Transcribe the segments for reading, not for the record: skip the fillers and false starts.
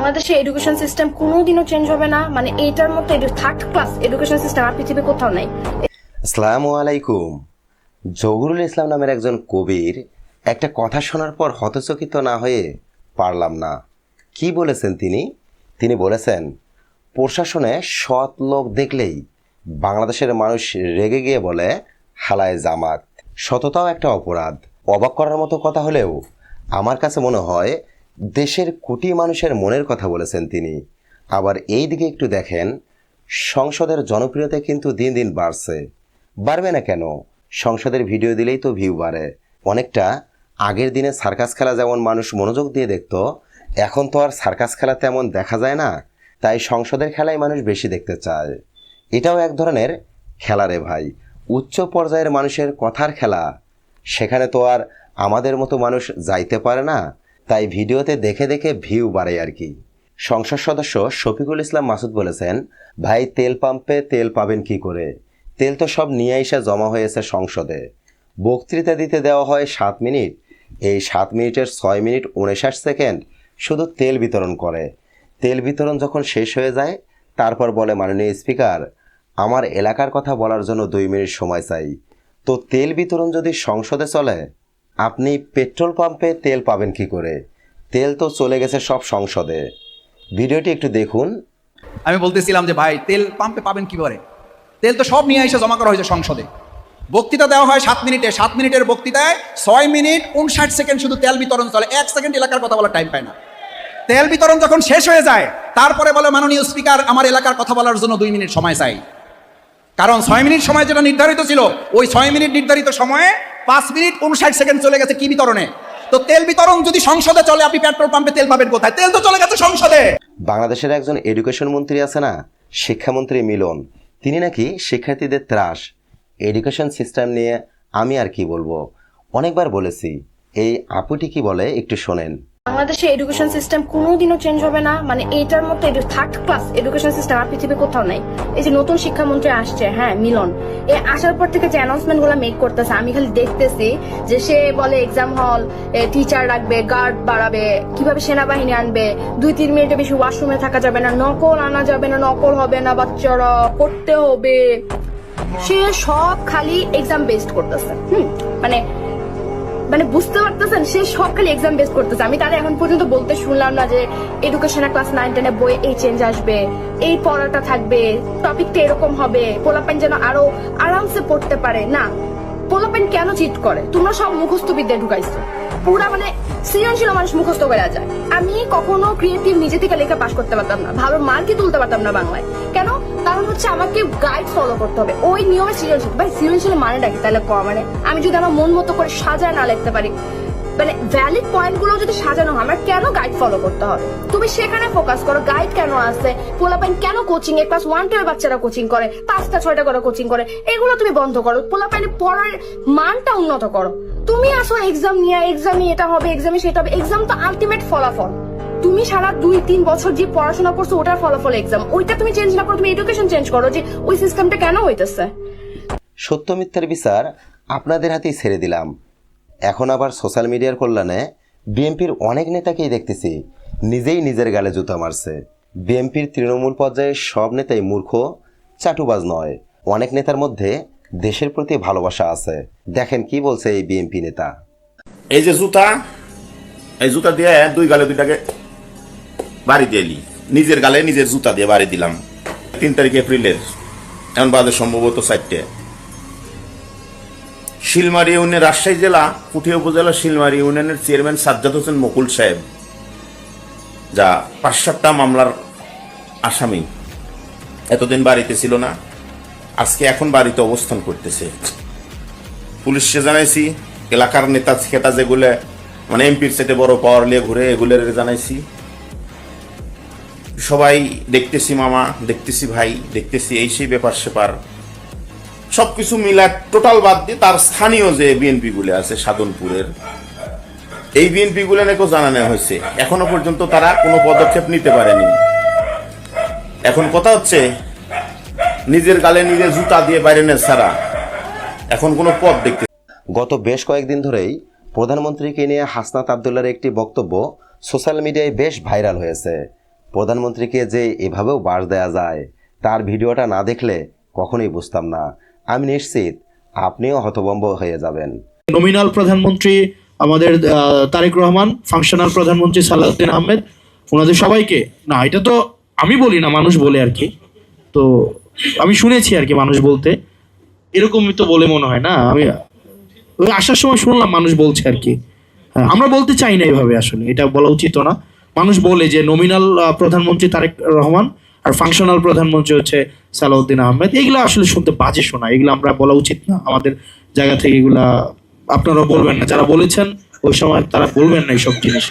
বাংলাদেশে education system কোনোদিনও change হবে না, মানে এইটার মতো থার্ড ক্লাস এডুকেশন সিস্টেম আর পৃথিবীর কোথাও নাই। আসসালামু আলাইকুম। জহুরুল ইসলাম নামের একজন কবির একটা কথা শোনার পর হতচকিত না হয়ে পারলাম না। কি বলেছেন তিনি বলেছেন, প্রশাসনে সৎ লোক দেখলেই বাংলাদেশের মানুষ রেগে গিয়ে বলে হালায় জামাত। সততাও একটা অপরাধ। অবাক করার মতো কথা হলেও আমার কাছে মনে হয় দেশের কোটি মানুষের মনের কথা বলেছেন তিনি। আবার এই দিকে একটু দেখেন, সংসদের জনপ্রিয়তা কিন্তু দিন দিন বাড়বে না কেন? সংসদের ভিডিও দিলেই তো ভিউ বাড়ে। অনেকটা আগের দিনে সার্কাস খেলা যেমন মানুষ মনোযোগ দিয়ে দেখত, এখন তো আর সার্কাস খেলা তেমন দেখা যায় না, তাই সংসদের খেলাই মানুষ বেশি দেখতে চায়। এটাও এক ধরনের খেলা রে ভাই, উচ্চ পর্যায়ের মানুষের কথার খেলা। সেখানে তো আর আমাদের মতো মানুষ যাইতে পারে না, তাই ভিডিওতে দেখে দেখে ভিউ বাড়ে আর কি। সংসদ সদস্য শফিকুল ইসলাম মাসুদ বলেছেন, ভাই তেল পাম্পে তেল পাবেন কি করে? তেল তো সব নিয়ে এসে জমা হয়েছে সংসদে। বক্তৃতা দিতে দেওয়া হয় 7 মিনিট, এই 7 মিনিটের 6 মিনিট 59 সেকেন্ড শুধু তেল বিতরণ করে। তেল বিতরণ যখন শেষ হয়ে যায় তারপর বলে, মাননীয় স্পিকার, আমার এলাকার কথা বলার জন্য 2 মিনিট সময় চাই। তো তেল বিতরণ যদি সংসদে চলে, আপনি পেট্রোল পাম্পে তেল পাবেন কি করে? তেল তো চলে গেছে সব সংসদে। ভিডিওটি একটু দেখুন। আমি বলতেছিলাম যে ভাই তেল পাম্পে পাবেন কি করে? তেল তো সব নিয়ে এসে জমা করা হয়েছে সংসদে। বক্তৃতা দেওয়া হয় 7 মিনিটে, 7 মিনিটের বক্তৃতায় 6 মিনিট 59 সেকেন্ড শুধু তেল বিতরণ চলে। 1 সেকেন্ড এলাকার কথা বলার টাইম পায় না। তেল বিতরণ যখন শেষ হয়ে যায় তারপরে বলে, মাননীয় স্পিকার, আমার এলাকার কথা বলার জন্য 2 মিনিট সময় চাই। কারণ 6 মিনিট সময় যেটা নির্ধারিত ছিল, ওই 6 মিনিট নির্ধারিত সময়ে 5 মিনিট 59 সেকেন্ড চলে গেছে কি বিতরণে? তো তেল বিতরণ যদি সংসদে চলে, আপনি পেট্রোল পাম্পে তেল পাবেন কোথায়? তেল তো চলে গেছে সংসদে। বাংলাদেশের একজন এডুকেশন মন্ত্রী আছে না, শিক্ষামন্ত্রী মিলন, তিনি নাকি শিক্ষার্থীদের ত্রাস। এডুকেশন সিস্টেম নিয়ে আমি আর কি বলবো, অনেকবার বলেছি। এই আপুটি কি বলে একটু শোনেন। বাংলাদেশে এডুকেশন সিস্টেম কোনোদিনও চেঞ্জ হবে না, মানে এইটার মতো থার্ড ক্লাস এডুকেশন সিস্টেম আর পৃথিবীর কোথাও নাই। এই যে নতুন শিক্ষামন্ত্রী আসছে, হ্যাঁ মিলন, এই আসার পর থেকে যে অ্যানাউন্সমেন্ট গুলো মেক করতেছে, আমি খালি দেখতেছি যে সে বলে এক্সাম হল, টিচার রাখবে, গার্ড বাড়াবে, কিভাবে সেনাবাহিনী আনবে, 2-3 মিনিটের বেশি ওয়াশরুমে থাকা যাবে না, নকল আনা যাবে না, নকল হবে না, বাচ্চারা করতে হবে। সে সব খালি এক্সাম বেসড করতেছে। মানে বুঝতে পারতেছেন, সে সব খালি এক্সাম বেস করতেছে। আমি তাহলে এখন পর্যন্ত বলতে শুনলাম না যে এডুকেশনের ক্লাস 9-10 বই এই চেঞ্জ আসবে, এই পড়াটা থাকবে, টপিকটা এরকম হবে, পোলাপাইন যেন আরো আরামসে পড়তে পারে। না, পোলাপাইন কেন চিট করে? তোমরা সব মুখস্থ বিদ্যায় ঢুকাইছো। পুরা মানে সৃজনশীল মানুষ মুখস্থ করে যায়। আমি কখনো ক্রিয়েটিভ নিজে থেকে লেখা পাস করতে পারতাম না, ভালো মার্কই তুলতে পারতাম না বাংলায়। কেন? কারণ হচ্ছে আমাকে গাইড ফলো করতে হবে, ওই নিয়মে সৃজনশীল। ভাই সৃজনশীল মানে ডাকি তাহলে মানে আমি যদি আমার মন মতো করে সাজায় না লিখতে পারি, মানে ভ্যালিড পয়েন্ট গুলো যদি সাজানো হয়, আমার কেন গাইড ফলো করতে হবে? তুমি সেখানে ফোকাস করো, গাইড কেন আছে, পোলাপাইন কেন কোচিং এ, ক্লাস 1-2 এর বাচ্চারা কোচিং করে, 5টা-6টা করে কোচিং করে, এগুলো তুমি বন্ধ করো। পোলাপাইনে পড়ার মানটা উন্নত করো। তুমি আসো এক্সাম নিয়ে, এক্সামে এটা হবে, এক্সামে সেটা হবে। এক্সাম তো আলটিমেট ফলাফল। তুমি সারা 2-3 বছর যে পড়াশোনা করছো ওটার ফলাফল এক্সাম। ওইটা তুমি চেঞ্জ না করো, তুমি এডুকেশন চেঞ্জ করো, যে ওই সিস্টেমটা কেন হইতেছে। সত্য মিথ্যার বিচার আপনাদের হাতেই ছেড়ে দিলাম। এখন আবার সোশ্যাল মিডিয়ার কল্যাণে বিএনপির অনেক নেতাকেই দেখতেছি নিজেই নিজের গালে জুতা মারছে। বিএনপির তৃণমূল পর্যায়ে সব নেতাই মূর্খ, চাটুবাজ নয়। অনেক নেতার মধ্যে দেশের প্রতি ভালোবাসা আছে। দেখেন কি বলছে এই বিএনপি নেতা। এই যে জুতা, এই জুতা দিয়ে 2 গালে 2টাকে বাড়ি দিয়ে নিজের গালে নিজের জুতা দিয়ে বাড়ি দিলাম। 3 তারিখ এপ্রিলের, এখন বাজে সম্ভবত 4টে। শিলমারি ইউনিয়ন, রাজশাহী জেলা পুঠিয়া উপজেলা শিলমারি ইউনিয়নের চেয়ারম্যান সাজ্জাদ হোসেন মুকুল সাহেব, যা 5-7টা মামলার আসামি, এতদিন বাড়িতে ছিল না, আজকে এখন বাড়িতে অবস্থান করতেছে। পুলিশকে জানাইছি, এলাকার নেতা খেতা যেগুলো মানে এমপির সাথে বড় পাওয়ার নিয়ে ঘুরে, এগুলোর জানাইছি। সবাই দেখতেছি মামা, দেখতেছি ভাই, দেখতেছি এই সেই ব্যাপার সেপার সবকিছু মিলা টোটাল বাদ দিয়ে তার স্থানীয় যে বিএনপি গুলো আছে সাধনপুরের, এই বিএনপি গুলো নাকি জানানো হয়েছে। এখনো পর্যন্ত তারা কোনো পদক্ষেপ নিতে পারেনি। এখন কথা হচ্ছে নিজের গালে নিজের জুতা দিয়ে বাইরে না ছাড়া এখন কোনো পথ দেখতে। গত বেশ কয়েকদিন ধরেই প্রধানমন্ত্রীকে নিয়ে হাসনাত আবদুল্লাহর একটি বক্তব্য সোশ্যাল মিডিয়ায় বেশ ভাইরাল হয়েছে। প্রধানমন্ত্রীকে যে এভাবেও বাস দেয়া যায়, তার ভিডিওটা না দেখলে কখনোই বুঝতাম না। আমি নিশ্চিত আপনিও হতভম্ব হয়ে যাবেন। নমিনাল প্রধানমন্ত্রী আমাদের তারেক রহমান, ফাংশনাল প্রধানমন্ত্রী সালাউদ্দিন আহমেদ, ওনাদের সবাইকে, না এটা তো আমি বলি না, মানুষ বলে আর কি, তো আমি শুনেছি আর কি মানুষ বলতে, এরকমই তো বলে মনে হয় না, আমি ওই আসার সময় শুনলাম মানুষ বলছে আর কি। হ্যাঁ, আমরা বলতে চাই না এভাবে, আসলে এটা বলা উচিত না। মানুষ বলে যে নমিনাল প্রধানমন্ত্রী তারেক রহমান আর ফাংশনাল প্রধানমন্ত্রী হচ্ছে সালাউদ্দিন আহমেদ, এগুলো আসলে শুনতে বাজে শোনা, এগুলো আমরা বলা উচিত না আমাদের জায়গা থেকে, এগুলা আপনারা বলবেন না, যারা বলেছেন ওই সময় তারা বলবেন না এইসব জিনিস।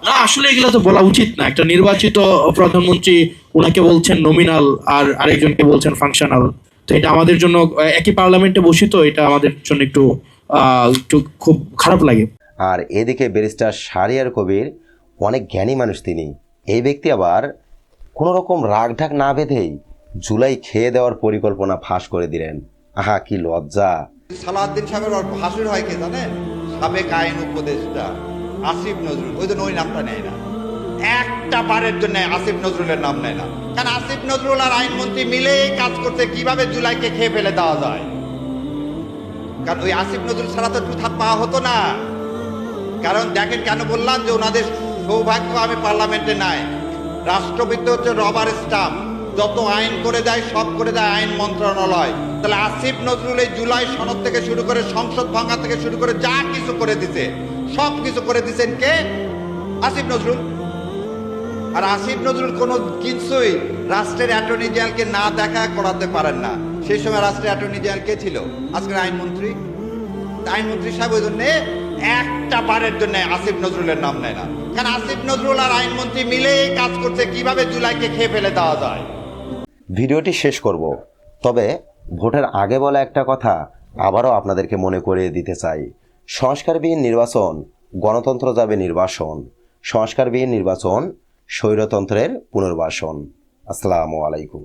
না আসলে এগুলো তো বলা উচিত না, একটা নির্বাচিত প্রধানমন্ত্রী ওনাকে বলছেন নমিনাল আর আরেকজনকে বলছেন ফাংশনাল, তো এটা আমাদের জন্য একই পার্লামেন্টে বসি, তো এটা আমাদের জন্য একটু একটু খুব খারাপ লাগে। আর এদিকে ব্যারিস্টার শাহরিয়ার কবির অনেক জ্ঞানী মানুষ তিনি। এই ব্যক্তি আবার কোনো রকম রাগঢাক না বেঁধেই জুলাই খেয়ে দেওয়ার পরিকল্পনা ফাঁস করে দিলেন। আহা কি লজ্জা! সালাউদ্দিন সাহেবের ওর ভাসুর হয় কে জানেন? সাবেক আইন উপদেষ্টা আসিফ নজরুল। ওই জন্য ওই নামটা নেয় না, একটা বারের জন্য আসিফ নজরুলের নাম নেয় না, কারণ আসিফ নজরুল আর আইনমন্ত্রী মিলে কাজ করতে কিভাবে জুলাইকে খেয়ে ফেলে দেওয়া যায়। কারণ ওই আসিফ নজরুল ছাড়া তো টুথাত পাওয়া হতো না। কারণ দেখেন কেন বললাম যে ওনাদের সৌভাগ্য আমি পার্লামেন্টে নাই। রাষ্ট্রপতি হচ্ছে রবার স্টাম্প, যত আইন করে দেয় সব করে দেয় আইন মন্ত্রণালয়। তাহলে আসিফ নজরুল এই জুলাই সনদ থেকে শুরু করে সংসদ ভাঙা থেকে শুরু করে যা কিছু করে দিছে, সব কিছু করে দিচ্ছেন কে? আসিফ নজরুল। আর আসিফ নজরুল কোনো কিছুই রাষ্ট্রের অ্যাটর্নি জেনারেলকে না দেখা করাতে পারেন না। সেই সময় রাষ্ট্রের অ্যাটর্নি জেনারেল কে ছিল? আজকের আইনমন্ত্রী। আইনমন্ত্রী সাহেব ওই জন্যে একটা বারের জন্য আসিফ নজরুলের নাম নেয় না, কারণ আসিফ নজরুল আর আইনমন্ত্রী মিলে কাজ করছে কিভাবে জুলাইকে খেয়ে ফেলে দেওয়া যায়। ভিডিওটি শেষ করব, তবে ভোটের আগে বলা একটা কথা আবারও আপনাদেরকে মনে করিয়ে দিতে চাই। সংস্কারবিহীন নির্বাচন, গণতন্ত্র যাবে নির্বাসন। সংস্কারবিহীন নির্বাচন, স্বৈরতন্ত্রের পুনর্বাসন। আসসালামু আলাইকুম।